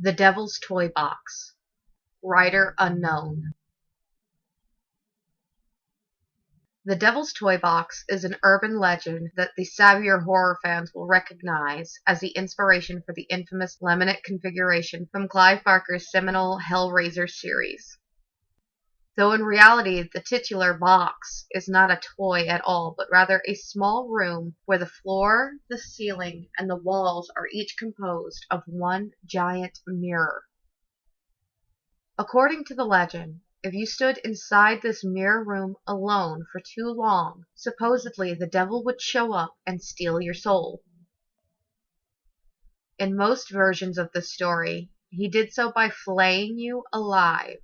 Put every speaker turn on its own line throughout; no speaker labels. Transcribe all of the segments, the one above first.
The Devil's Toy Box. Writer unknown. The Devil's Toy Box is an urban legend that the savvier horror fans will recognize as the inspiration for the infamous laminate configuration from Clive Barker's seminal Hellraiser series. Though in reality the titular box is not a toy at all, but rather a small room where the floor, the ceiling, and the walls are each composed of one giant mirror. According to the legend, if you stood inside this mirror room alone for too long, supposedly the devil would show up and steal your soul. In most versions of the story, he did so by flaying you alive.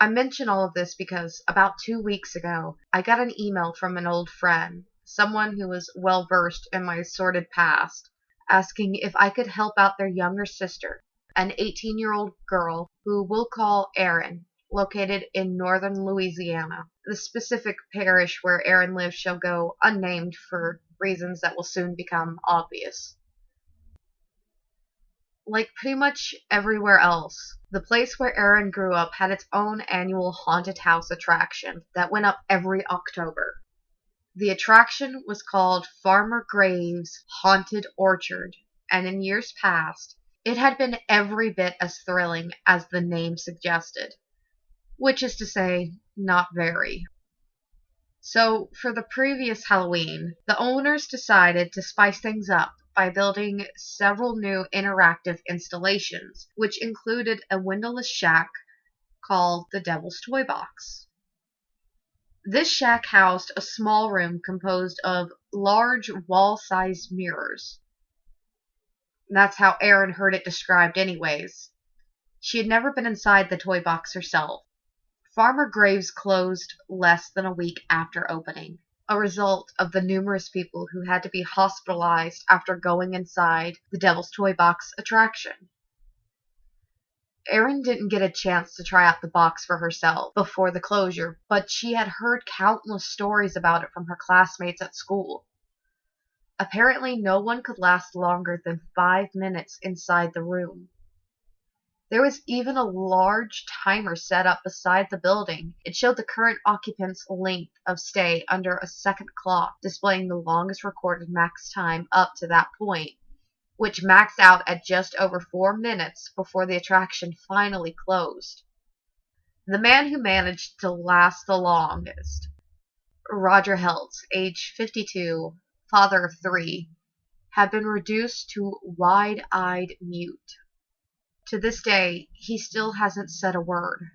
I mention all of this because about 2 weeks ago, I got an email from an old friend, someone who was well versed in my sordid past, asking if I could help out their younger sister, an 18-year-old girl who we'll call Erin, located in northern Louisiana. The specific parish where Erin lives shall go unnamed for reasons that will soon become obvious. Like pretty much everywhere else, the place where Erin grew up had its own annual haunted house attraction that went up every October. The attraction was called Farmer Graves' Haunted Orchard, and in years past, it had been every bit as thrilling as the name suggested, which is to say, not very. So, for the previous Halloween, the owners decided to spice things up by building several new interactive installations, which included a windowless shack called the Devil's Toy Box. This shack housed a small room composed of large wall-sized mirrors. That's how Erin heard it described anyways. She had never been inside the toy box herself. Farmer Graves closed less than a week after opening, a result of the numerous people who had to be hospitalized after going inside the Devil's Toy Box attraction. Erin didn't get a chance to try out the box for herself before the closure, but she had heard countless stories about it from her classmates at school. Apparently, no one could last longer than 5 minutes inside the room. There was even a large timer set up beside the building. It showed the current occupant's length of stay under a second clock, displaying the longest recorded max time up to that point, which maxed out at just over 4 minutes before the attraction finally closed. The man who managed to last the longest, Roger Heltz, age 52, father of 3, had been reduced to wide-eyed mute. To this day, he still hasn't said a word.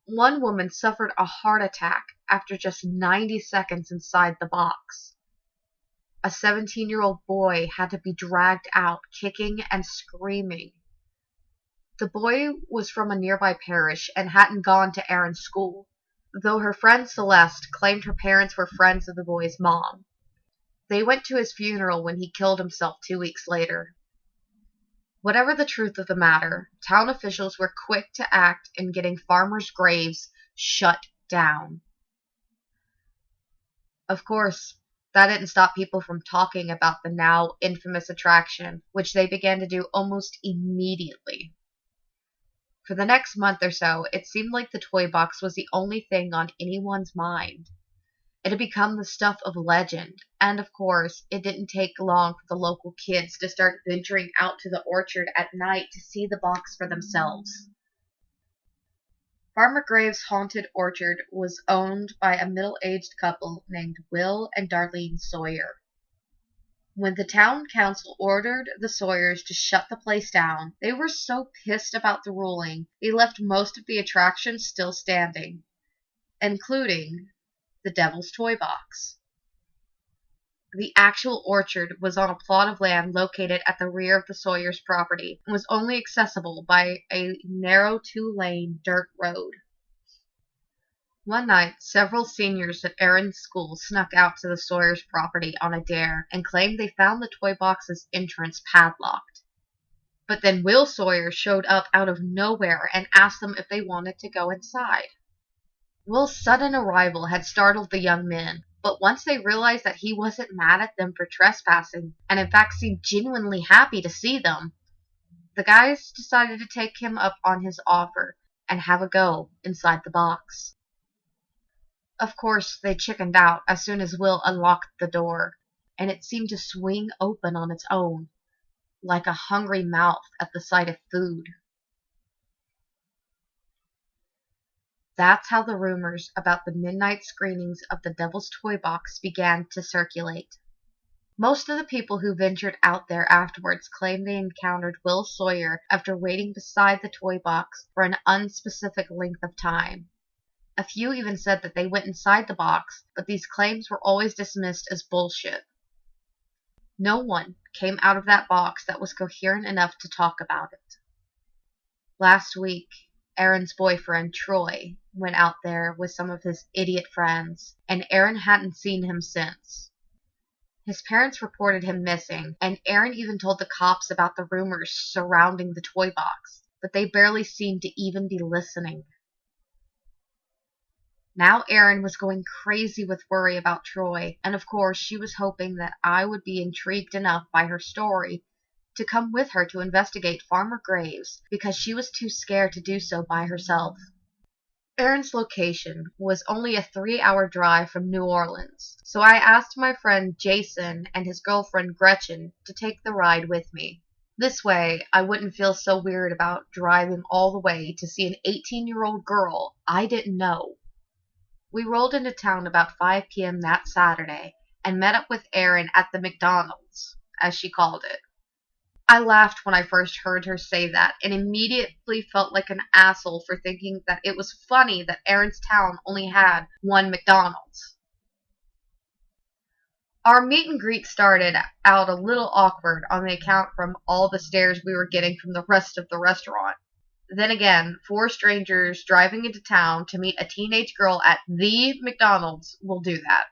One woman suffered a heart attack after just 90 seconds inside the box. A 17-year-old boy had to be dragged out, kicking and screaming. The boy was from a nearby parish and hadn't gone to Erin's school, though her friend Celeste claimed her parents were friends of the boy's mom. They went to his funeral when he killed himself 2 weeks later. Whatever the truth of the matter, town officials were quick to act in getting Farmer's Graves shut down. Of course, that didn't stop people from talking about the now infamous attraction, which they began to do almost immediately. For the next month or so, it seemed like the toy box was the only thing on anyone's mind. It had become the stuff of legend, and of course, it didn't take long for the local kids to start venturing out to the orchard at night to see the box for themselves. Farmer Graves' Haunted Orchard was owned by a middle-aged couple named Will and Darlene Sawyer. When the town council ordered the Sawyers to shut the place down, they were so pissed about the ruling, they left most of the attractions still standing, including the Devil's Toy Box. The actual orchard was on a plot of land located at the rear of the Sawyers' property and was only accessible by a narrow 2-lane dirt road. One night, several seniors at Erin's school snuck out to the Sawyers' property on a dare and claimed they found the toy box's entrance padlocked. But then Will Sawyer showed up out of nowhere and asked them if they wanted to go inside. Will's sudden arrival had startled the young men, but once they realized that he wasn't mad at them for trespassing, and in fact seemed genuinely happy to see them, The guys decided to take him up on his offer and have a go inside the box. Of course, they chickened out as soon as Will unlocked the door, and it seemed to swing open on its own, like a hungry mouth at the sight of food. That's how the rumors about the midnight screenings of the Devil's Toy Box began to circulate. Most of the people who ventured out there afterwards claimed they encountered Will Sawyer after waiting beside the toy box for an unspecific length of time. A few even said that they went inside the box, but these claims were always dismissed as bullshit. No one came out of that box that was coherent enough to talk about it. Last week, Aaron's boyfriend, Troy, went out there with some of his idiot friends, and Aaron hadn't seen him since. His parents reported him missing, and Aaron even told the cops about the rumors surrounding the toy box, but they barely seemed to even be listening. Now Aaron was going crazy with worry about Troy, and of course she was hoping that I would be intrigued enough by her story to come with her to investigate Farmer Graves, because she was too scared to do so by herself. Aaron's location was only a 3-hour drive from New Orleans, so I asked my friend Jason and his girlfriend Gretchen to take the ride with me. This way, I wouldn't feel so weird about driving all the way to see an 18-year-old girl I didn't know. We rolled into town about 5 p.m. that Saturday and met up with Erin at the McDonald's, as she called it. I laughed when I first heard her say that and immediately felt like an asshole for thinking that it was funny that Erin's town only had one McDonald's. Our meet and greet started out a little awkward on the account from all the stares we were getting from the rest of the restaurant. Then again, 4 strangers driving into town to meet a teenage girl at the McDonald's will do that.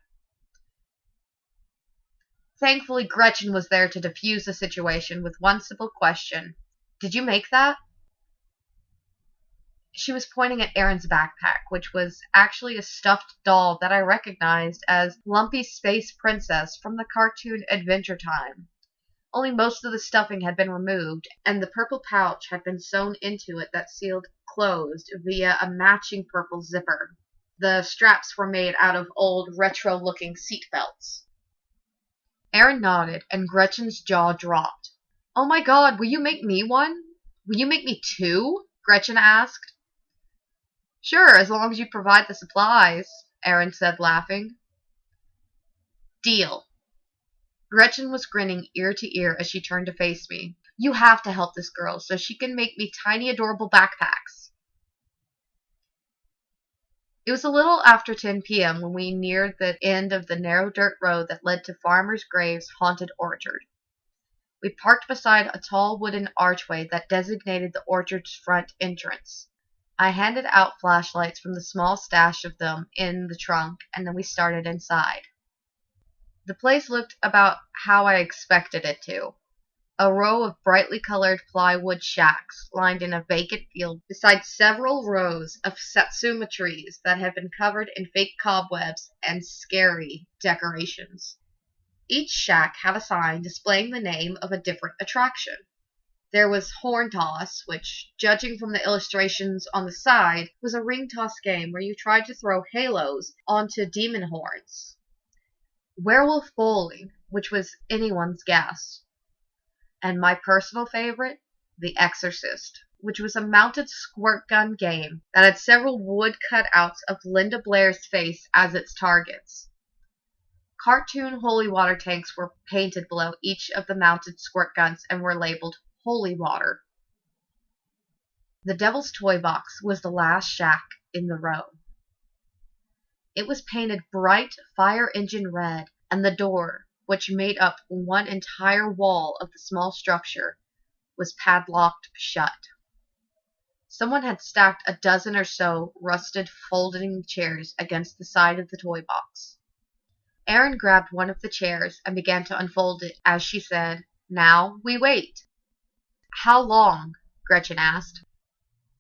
Thankfully, Gretchen was there to defuse the situation with one simple question. "Did you make that?" She was pointing at Erin's backpack, which was actually a stuffed doll that I recognized as Lumpy Space Princess from the cartoon Adventure Time. Only most of the stuffing had been removed, and the purple pouch had been sewn into it that sealed closed via a matching purple zipper. The straps were made out of old, retro-looking seat belts. Erin nodded, and Gretchen's jaw dropped. "Oh my God, will you make me one? Will you make me 2? Gretchen asked. "Sure, as long as you provide the supplies," Erin said, laughing. "Deal." Gretchen was grinning ear to ear as she turned to face me. "You have to help this girl so she can make me tiny, adorable backpacks." It was a little after 10 p.m. when we neared the end of the narrow dirt road that led to Farmer Graves' haunted orchard. We parked beside a tall wooden archway that designated the orchard's front entrance. I handed out flashlights from the small stash of them in the trunk, and then we started inside. The place looked about how I expected it to. A row of brightly colored plywood shacks lined in a vacant field beside several rows of satsuma trees that had been covered in fake cobwebs and scary decorations. Each shack had a sign displaying the name of a different attraction. There was Horn Toss, which, judging from the illustrations on the side, was a ring toss game where you tried to throw halos onto demon horns. Werewolf Bowling, which was anyone's guess. And my personal favorite, The Exorcist, which was a mounted squirt gun game that had several wood cutouts of Linda Blair's face as its targets. Cartoon holy water tanks were painted below each of the mounted squirt guns and were labeled Holy Water. The Devil's Toy Box was the last shack in the row. It was painted bright fire engine red, and the door, which made up one entire wall of the small structure, was padlocked shut. Someone had stacked a dozen or so rusted folding chairs against the side of the toy box. Erin grabbed one of the chairs and began to unfold it as she said, "Now we wait." "How long?" Gretchen asked.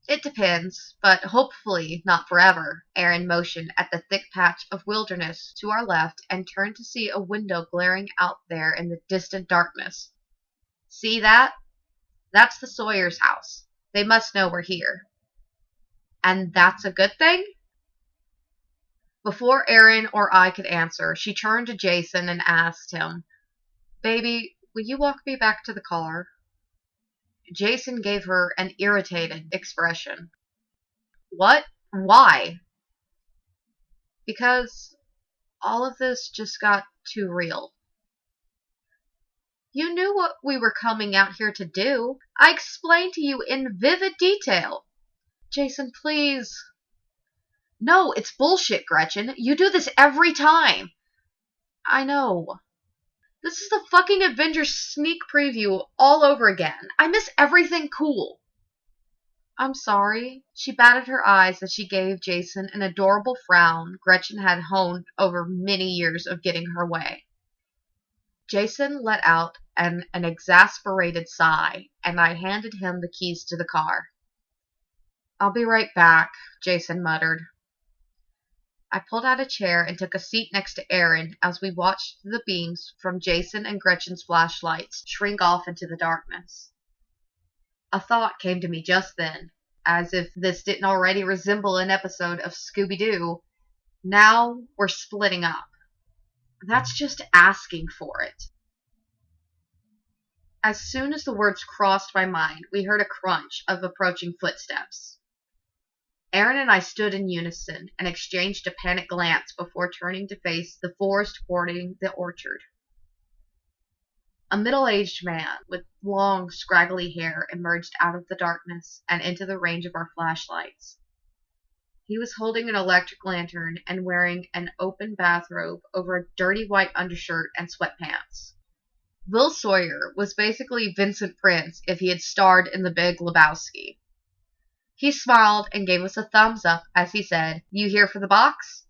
"It depends, but hopefully not forever." Erin motioned at the thick patch of wilderness to our left and turned to see a window glaring out there in the distant darkness. "See that?" That's the Sawyer's house. They must know we're here. And that's a good thing? Before Aaron or I could answer, she turned to Jason and asked him, Baby, will you walk me back to the car? Jason gave her an irritated expression. What? Why? Because all of this just got too real. You knew what we were coming out here to do. I explained to you in vivid detail. Jason, please. No, it's bullshit, Gretchen. You do this every time. I know. This is the fucking Avengers sneak preview all over again. I miss everything cool. I'm sorry. She batted her eyes as she gave Jason an adorable frown Gretchen had honed over many years of getting her way. Jason let out an exasperated sigh, and I handed him the keys to the car. I'll be right back, Jason muttered. I pulled out a chair and took a seat next to Aaron as we watched the beams from Jason and Gretchen's flashlights shrink off into the darkness. A thought came to me just then, as if this didn't already resemble an episode of Scooby-Doo. Now we're splitting up. That's just asking for it. As soon as the words crossed my mind, we heard a crunch of approaching footsteps. Aaron and I stood in unison and exchanged a panicked glance before turning to face the forest bordering the orchard. A middle-aged man with long, scraggly hair emerged out of the darkness and into the range of our flashlights. He was holding an electric lantern and wearing an open bathrobe over a dirty white undershirt and sweatpants. Will Sawyer was basically Vincent Prince if he had starred in The Big Lebowski. He smiled and gave us a thumbs up as he said, "You here for the box?"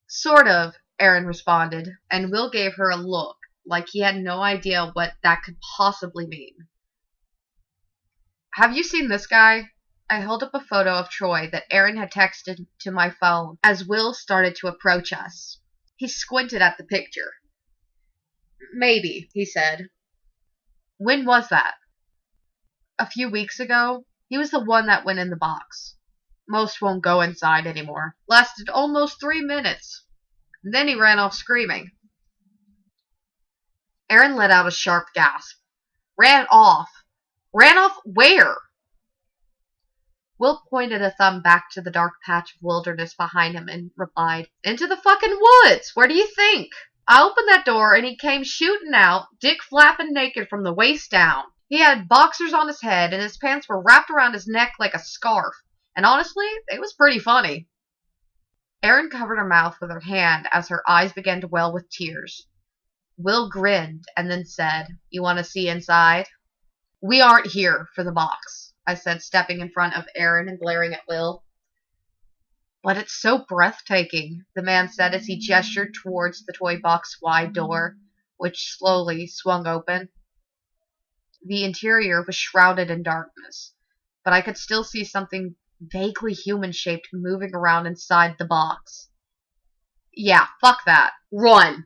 "Sort of," Aaron responded, and Will gave her a look like he had no idea what that could possibly mean. "Have you seen this guy?" I held up a photo of Troy that Aaron had texted to my phone as Will started to approach us. He squinted at the picture. "Maybe," he said. "When was that?" "A few weeks ago. He was the one that went in the box. Most won't go inside anymore. Lasted almost 3 minutes. Then he ran off screaming." Aaron let out a sharp gasp. Ran off? Ran off where? Will pointed a thumb back to the dark patch of wilderness behind him and replied, "Into the fucking woods! Where do you think? I opened that door and he came shooting out, dick flapping naked from the waist down. He had boxers on his head and his pants were wrapped around his neck like a scarf. And honestly, it was pretty funny." Erin covered her mouth with her hand as her eyes began to well with tears. Will grinned and then said, "You want to see inside?" "We aren't here for the box," I said, stepping in front of Aaron and glaring at Will. "But it's so breathtaking," the man said as he gestured towards the toy box wide door, which slowly swung open. The interior was shrouded in darkness, but I could still see something vaguely human-shaped moving around inside the box. "Yeah, fuck that. Run!"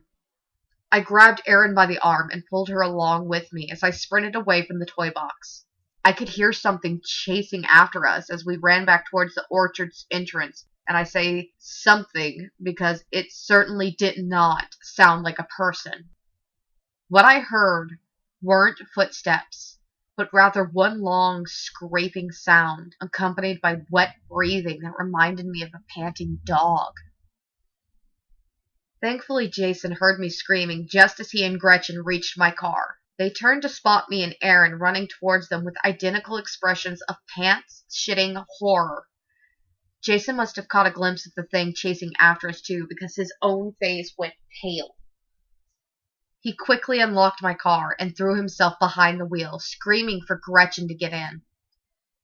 I grabbed Erin by the arm and pulled her along with me as I sprinted away from the toy box. I could hear something chasing after us as we ran back towards the orchard's entrance, and I say something because it certainly did not sound like a person. What I heard weren't footsteps, but rather one long scraping sound accompanied by wet breathing that reminded me of a panting dog. Thankfully, Jason heard me screaming just as he and Gretchen reached my car. They turned to spot me and Aaron running towards them with identical expressions of pants-shitting horror. Jason must have caught a glimpse of the thing chasing after us too, because his own face went pale. He quickly unlocked my car and threw himself behind the wheel, screaming for Gretchen to get in.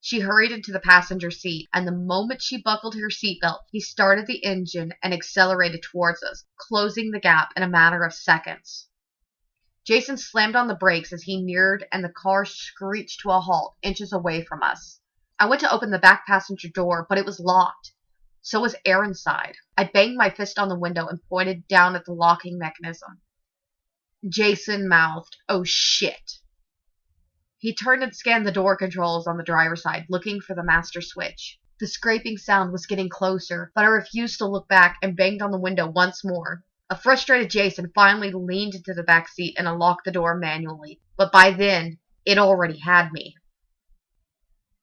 She hurried into the passenger seat, and the moment she buckled her seatbelt, he started the engine and accelerated towards us, closing the gap in a matter of seconds. Jason slammed on the brakes as he neared, and the car screeched to a halt inches away from us. I went to open the back passenger door, but it was locked. So was Aaron's side. I banged my fist on the window and pointed down at the locking mechanism. Jason mouthed, "Oh shit." He turned and scanned the door controls on the driver's side, looking for the master switch. The scraping sound was getting closer, but I refused to look back and banged on the window once more. A frustrated Jason finally leaned into the back seat and unlocked the door manually, but by then, it already had me.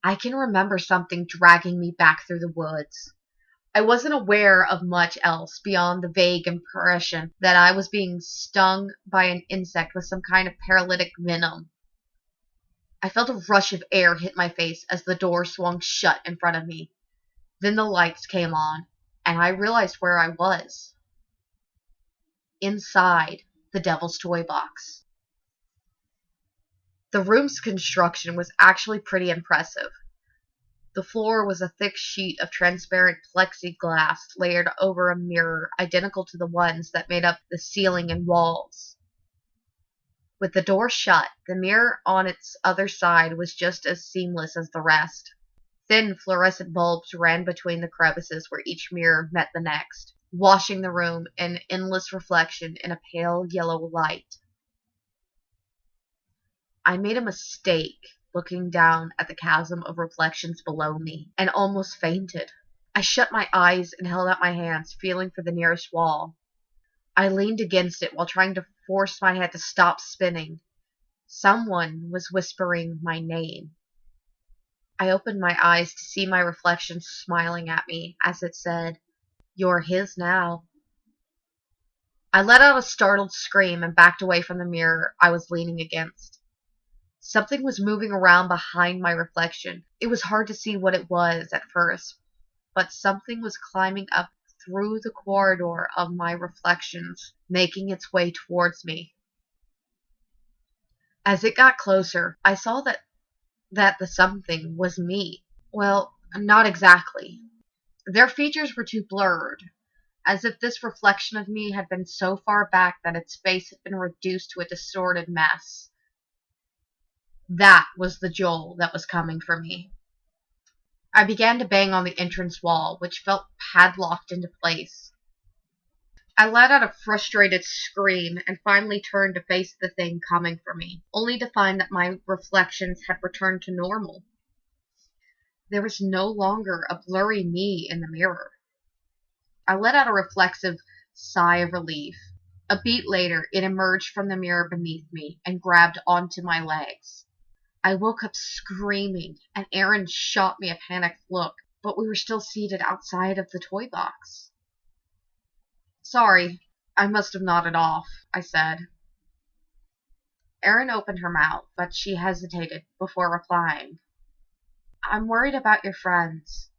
I can remember something dragging me back through the woods. I wasn't aware of much else beyond the vague impression that I was being stung by an insect with some kind of paralytic venom. I felt a rush of air hit my face as the door swung shut in front of me. Then the lights came on, and I realized where I was. Inside the Devil's Toy Box. The room's construction was actually pretty impressive. The floor was a thick sheet of transparent plexiglass layered over a mirror identical to the ones that made up the ceiling and walls. With the door shut, the mirror on its other side was just as seamless as the rest. Thin fluorescent bulbs ran between the crevices where each mirror met the next, washing the room in endless reflection in a pale yellow light. I made a mistake looking down at the chasm of reflections below me, and almost fainted. I shut my eyes and held out my hands, feeling for the nearest wall. I leaned against it while trying to force my head to stop spinning. Someone was whispering my name. I opened my eyes to see my reflection smiling at me as it said, "You're his now." I let out a startled scream and backed away from the mirror I was leaning against. Something was moving around behind my reflection. It was hard to see what it was at first, but something was climbing up through the corridor of my reflections, making its way towards me. As it got closer, I saw that the something was me. Well, not exactly. Their features were too blurred, as if this reflection of me had been so far back that its face had been reduced to a distorted mess. That was the Joel that was coming for me. I began to bang on the entrance wall, which felt padlocked into place. I let out a frustrated scream and finally turned to face the thing coming for me, only to find that my reflections had returned to normal. There was no longer a blurry me in the mirror. I let out a reflexive sigh of relief. A beat later, it emerged from the mirror beneath me and grabbed onto my legs. I woke up screaming, and Aaron shot me a panicked look, but we were still seated outside of the toy box. "Sorry, I must have nodded off," I said. Erin opened her mouth, but she hesitated before replying. "I'm worried about your friends."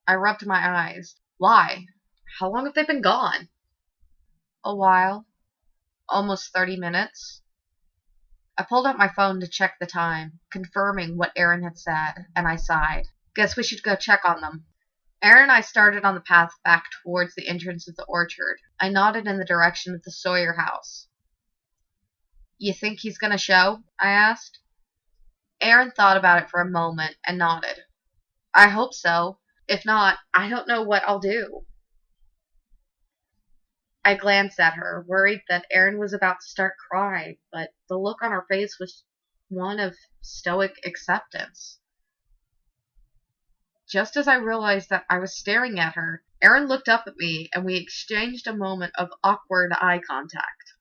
I rubbed my eyes. "Why? How long have they been gone?" "A while. Almost 30 minutes. I pulled out my phone to check the time, confirming what Erin had said, and I sighed. "Guess we should go check on them." Erin and I started on the path back towards the entrance of the orchard. I nodded in the direction of the Sawyer house. "You think he's gonna show?" I asked. Erin thought about it for a moment and nodded. "I hope so. If not, I don't know what I'll do." I glanced at her, worried that Erin was about to start crying, but the look on her face was one of stoic acceptance. Just as I realized that I was staring at her, Erin looked up at me and we exchanged a moment of awkward eye contact.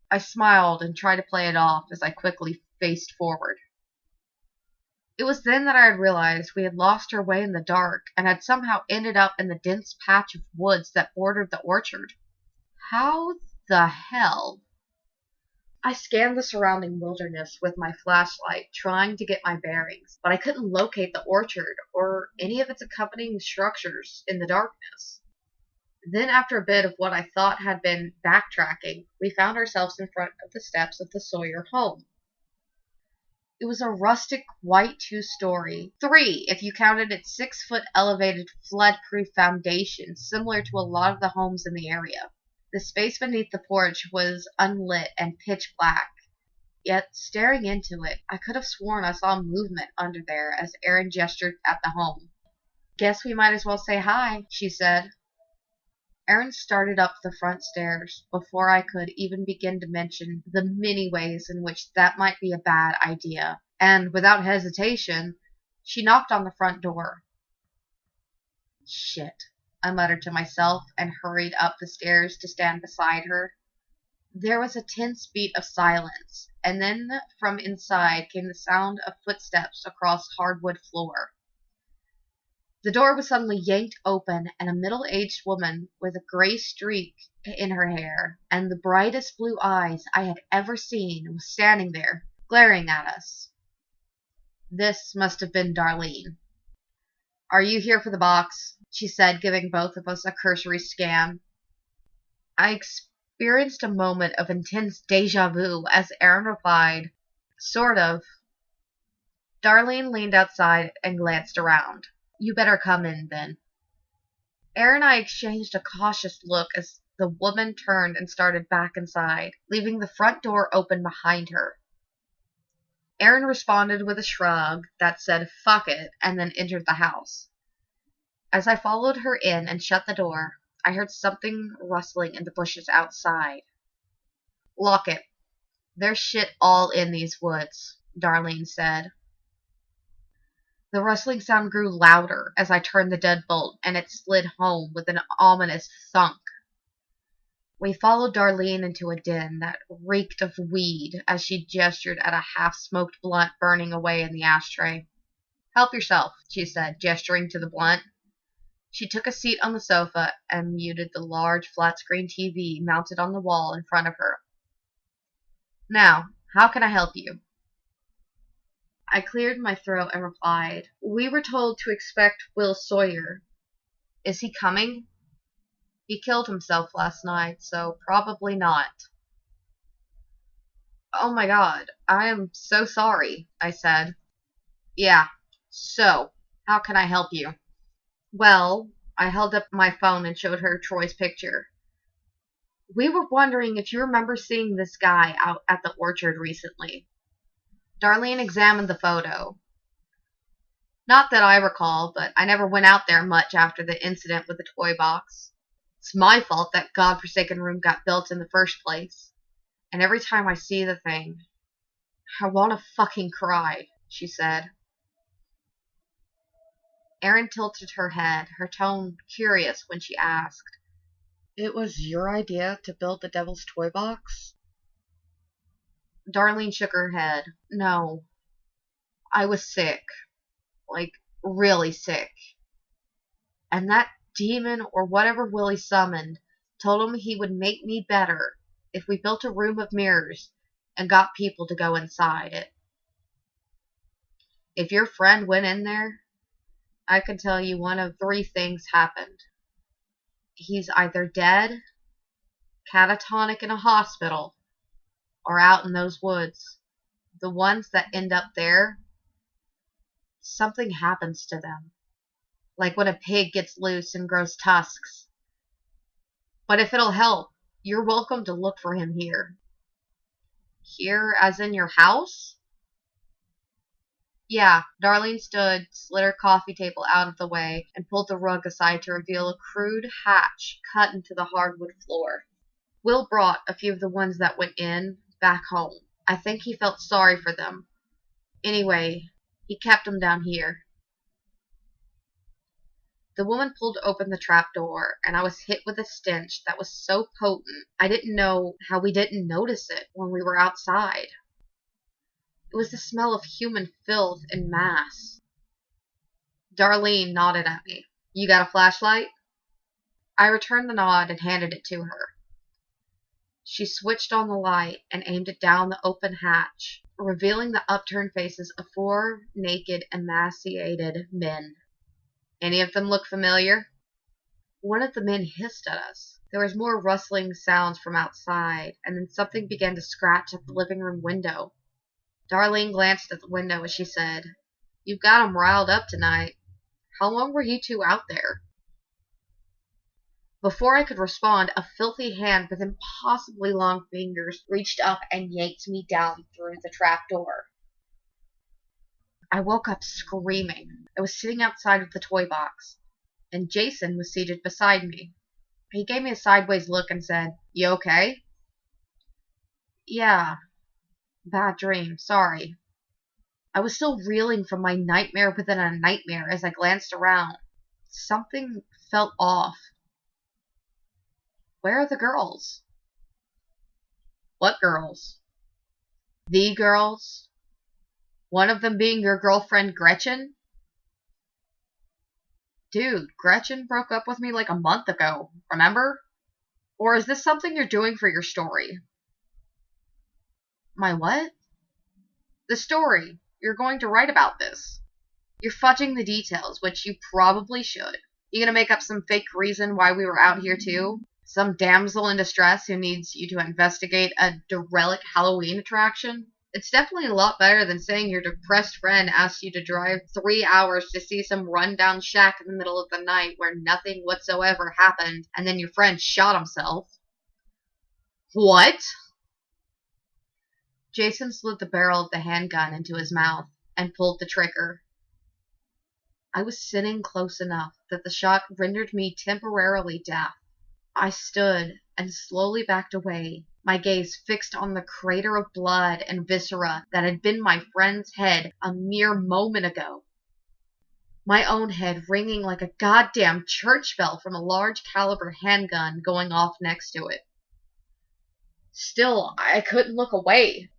I smiled and tried to play it off as I quickly faced forward. It was then that I had realized we had lost our way in the dark and had somehow ended up in the dense patch of woods that bordered the orchard. How the hell? I scanned the surrounding wilderness with my flashlight, trying to get my bearings, but I couldn't locate the orchard or any of its accompanying structures in the darkness. Then, after a bit of what I thought had been backtracking, we found ourselves in front of the steps of the Sawyer home. It was a rustic white 2-story, 3 if you counted its 6-foot elevated flood-proof foundation, similar to a lot of the homes in the area. The space beneath the porch was unlit and pitch black, yet staring into it, I could have sworn I saw movement under there as Erin gestured at the home. "Guess we might as well say hi," she said. Erin started up the front stairs before I could even begin to mention the many ways in which that might be a bad idea, and without hesitation, she knocked on the front door. Shit, I muttered to myself and hurried up the stairs to stand beside her. There was a tense beat of silence, and then from inside came the sound of footsteps across hardwood floor. The door was suddenly yanked open, and a middle-aged woman with a gray streak in her hair and the brightest blue eyes I had ever seen was standing there, glaring at us. This must have been Darlene. "Are you here for the box?" she said, giving both of us a cursory scan. I experienced a moment of intense déjà vu as Erin replied, "Sort of." Darlene leaned outside and glanced around. "You better come in, then." Erin and I exchanged a cautious look as the woman turned and started back inside, leaving the front door open behind her. Erin responded with a shrug that said "fuck it" and then entered the house. As I followed her in and shut the door, I heard something rustling in the bushes outside. "Lock it. There's shit all in these woods," Darlene said. The rustling sound grew louder as I turned the deadbolt, and it slid home with an ominous thunk. We followed Darlene into a den that reeked of weed as she gestured at a half-smoked blunt burning away in the ashtray. "Help yourself," she said, gesturing to the blunt. She took a seat on the sofa and muted the large flat-screen TV mounted on the wall in front of her. "Now, how can I help you?" I cleared my throat and replied, "We were told to expect Will Sawyer. Is he coming?" "He killed himself last night, so probably not." "Oh my God, I am so sorry," I said. "Yeah, so, how can I help you?" "Well," I held up my phone and showed her Troy's picture. "We were wondering if you remember seeing this guy out at the orchard recently." Darlene examined the photo. "Not that I recall, but I never went out there much after the incident with the toy box. It's my fault that godforsaken room got built in the first place. And every time I see the thing, I want to fucking cry," she said. Erin tilted her head, her tone curious when she asked, "It was your idea to build the devil's toy box?" Darlene shook her head. "No. I was sick. Like, really sick. And that demon or whatever Willie summoned told him he would make me better if we built a room of mirrors and got people to go inside it. If your friend went in there, I can tell you one of three things happened. He's either dead, catatonic in a hospital, or out in those woods. The ones that end up there, something happens to them. Like when a pig gets loose and grows tusks. But if it'll help, you're welcome to look for him here." "Here as in your house?" "Yeah." Darlene stood, slid her coffee table out of the way, and pulled the rug aside to reveal a crude hatch cut into the hardwood floor. "Will brought a few of the ones that went in back home. I think he felt sorry for them. Anyway, he kept them down here." The woman pulled open the trap door, and I was hit with a stench that was so potent I didn't know how we didn't notice it when we were outside. It was the smell of human filth en masse. Darlene nodded at me. "You got a flashlight?" I returned the nod and handed it to her. She switched on the light and aimed it down the open hatch, revealing the upturned faces of 4 naked, emaciated men. "Any of them look familiar?" One of the men hissed at us. There was more rustling sounds from outside, and then something began to scratch at the living room window. Darlene glanced at the window as she said, "You've got 'em riled up tonight. How long were you two out there?" Before I could respond, a filthy hand with impossibly long fingers reached up and yanked me down through the trap door. I woke up screaming. I was sitting outside of the toy box, and Jason was seated beside me. He gave me a sideways look and said, "You okay?" "Yeah, bad dream, sorry." I was still reeling from my nightmare within a nightmare as I glanced around. Something felt off. Where are the girls? What girls? The girls? One of them being your girlfriend Gretchen? Dude, Gretchen broke up with me like a month ago, remember? Or is this something you're doing for your story? My what? The story. You're going to write about this. You're fudging the details, which you probably should. You gonna make up some fake reason why we were out here too? Some damsel in distress who needs you to investigate a derelict Halloween attraction? It's definitely a lot better than saying your depressed friend asked you to drive 3 hours to see some rundown shack in the middle of the night where nothing whatsoever happened, and then your friend shot himself. What? Jason slid the barrel of the handgun into his mouth and pulled the trigger. I was sitting close enough that the shot rendered me temporarily deaf. I stood and slowly backed away, my gaze fixed on the crater of blood and viscera that had been my friend's head a mere moment ago. My own head ringing like a goddamn church bell from a large caliber handgun going off next to it. Still, I couldn't look away.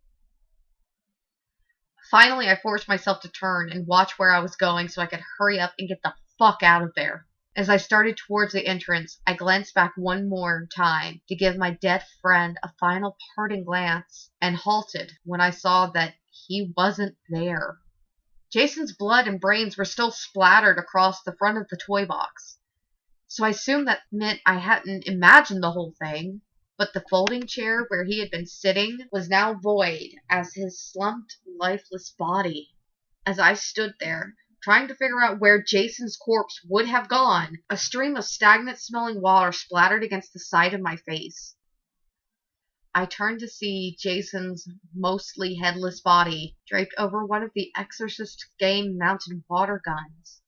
Finally, I forced myself to turn and watch where I was going so I could hurry up and get the fuck out of there. As I started towards the entrance, I glanced back one more time to give my dead friend a final parting glance and halted when I saw that he wasn't there. Jason's blood and brains were still splattered across the front of the toy box, so I assumed that meant I hadn't imagined the whole thing. But the folding chair where he had been sitting was now void as his slumped, lifeless body. As I stood there, trying to figure out where Jason's corpse would have gone, a stream of stagnant-smelling water splattered against the side of my face. I turned to see Jason's mostly headless body draped over one of the Exorcist game-mounted water guns.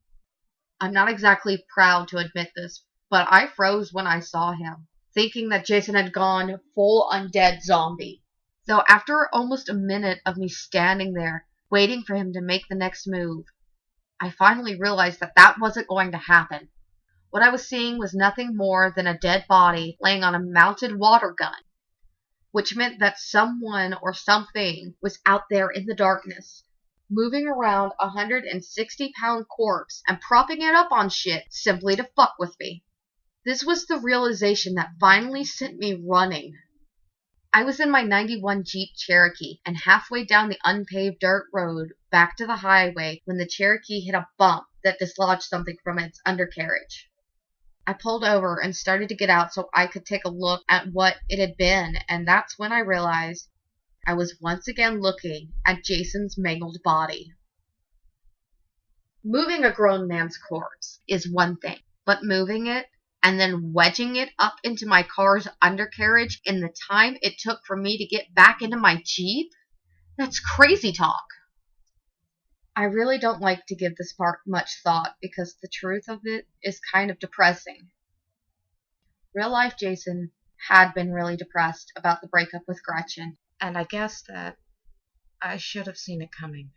I'm not exactly proud to admit this, but I froze when I saw him, thinking that Jason had gone full undead zombie. So after almost a minute of me standing there, waiting for him to make the next move, I finally realized that that wasn't going to happen. What I was seeing was nothing more than a dead body laying on a mounted water gun, which meant that someone or something was out there in the darkness, moving around a 160-pound corpse and propping it up on shit simply to fuck with me. This was the realization that finally sent me running. I was in my '91 Jeep Cherokee and halfway down the unpaved dirt road back to the highway when the Cherokee hit a bump that dislodged something from its undercarriage. I pulled over and started to get out so I could take a look at what it had been, and that's when I realized I was once again looking at Jason's mangled body. Moving a grown man's corpse is one thing, but moving it and then wedging it up into my car's undercarriage in the time it took for me to get back into my Jeep? That's crazy talk. I really don't like to give this part much thought because the truth of it is kind of depressing. Real life Jason had been really depressed about the breakup with Gretchen, and I guess that I should have seen it coming.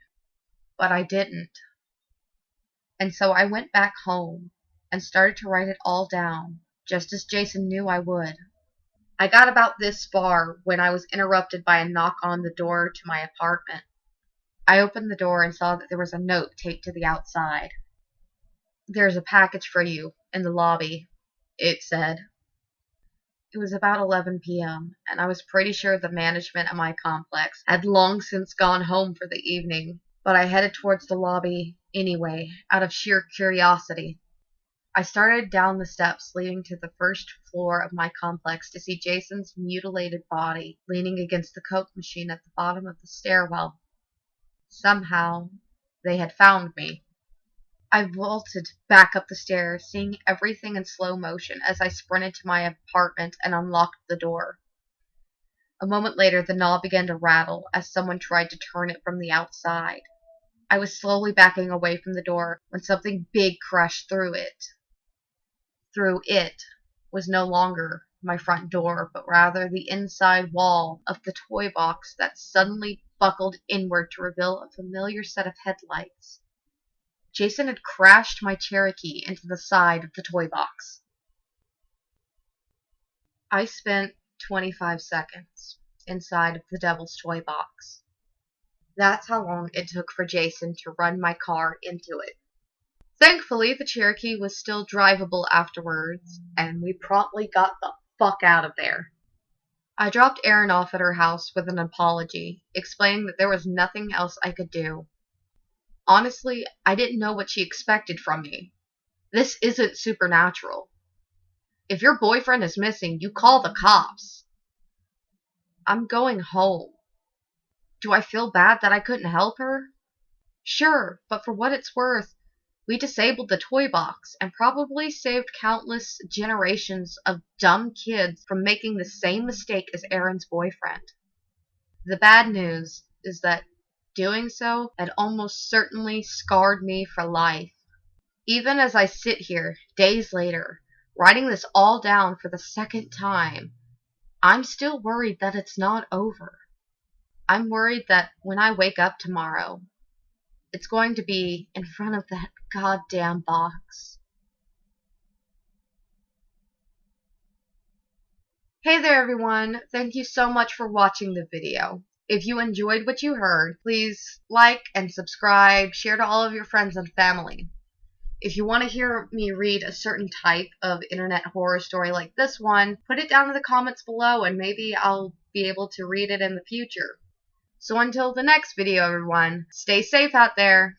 But I didn't. And so I went back home and started to write it all down, just as Jason knew I would. I got about this far when I was interrupted by a knock on the door to my apartment. I opened the door and saw that there was a note taped to the outside. "There's a package for you in the lobby," it said. It was about 11 p.m., and I was pretty sure the management of my complex had long since gone home for the evening, but I headed towards the lobby anyway, out of sheer curiosity. I started down the steps leading to the first floor of my complex to see Jason's mutilated body leaning against the Coke machine at the bottom of the stairwell. Somehow, they had found me. I vaulted back up the stairs, seeing everything in slow motion as I sprinted to my apartment and unlocked the door. A moment later, the knob began to rattle as someone tried to turn it from the outside. I was slowly backing away from the door when something big crashed through it. Through it was no longer my front door, but rather the inside wall of the toy box that suddenly buckled inward to reveal a familiar set of headlights. Jason had crashed my Cherokee into the side of the toy box. I spent 25 seconds inside of the Devil's Toy box. That's how long it took for Jason to run my car into it. Thankfully, the Cherokee was still drivable afterwards, and we promptly got the fuck out of there. I dropped Erin off at her house with an apology, explaining that there was nothing else I could do. Honestly, I didn't know what she expected from me. This isn't supernatural. If your boyfriend is missing, you call the cops. I'm going home. Do I feel bad that I couldn't help her? Sure, but for what it's worth, we disabled the toy box and probably saved countless generations of dumb kids from making the same mistake as Erin's boyfriend. The bad news is that doing so had almost certainly scarred me for life. Even as I sit here, days later, writing this all down for the second time, I'm still worried that it's not over. I'm worried that when I wake up tomorrow, it's going to be in front of that goddamn box. Hey there everyone, thank you so much for watching the video. If you enjoyed what you heard, please like and subscribe, share to all of your friends and family. If you want to hear me read a certain type of internet horror story like this one, put it down in the comments below and maybe I'll be able to read it in the future. So until the next video everyone, stay safe out there.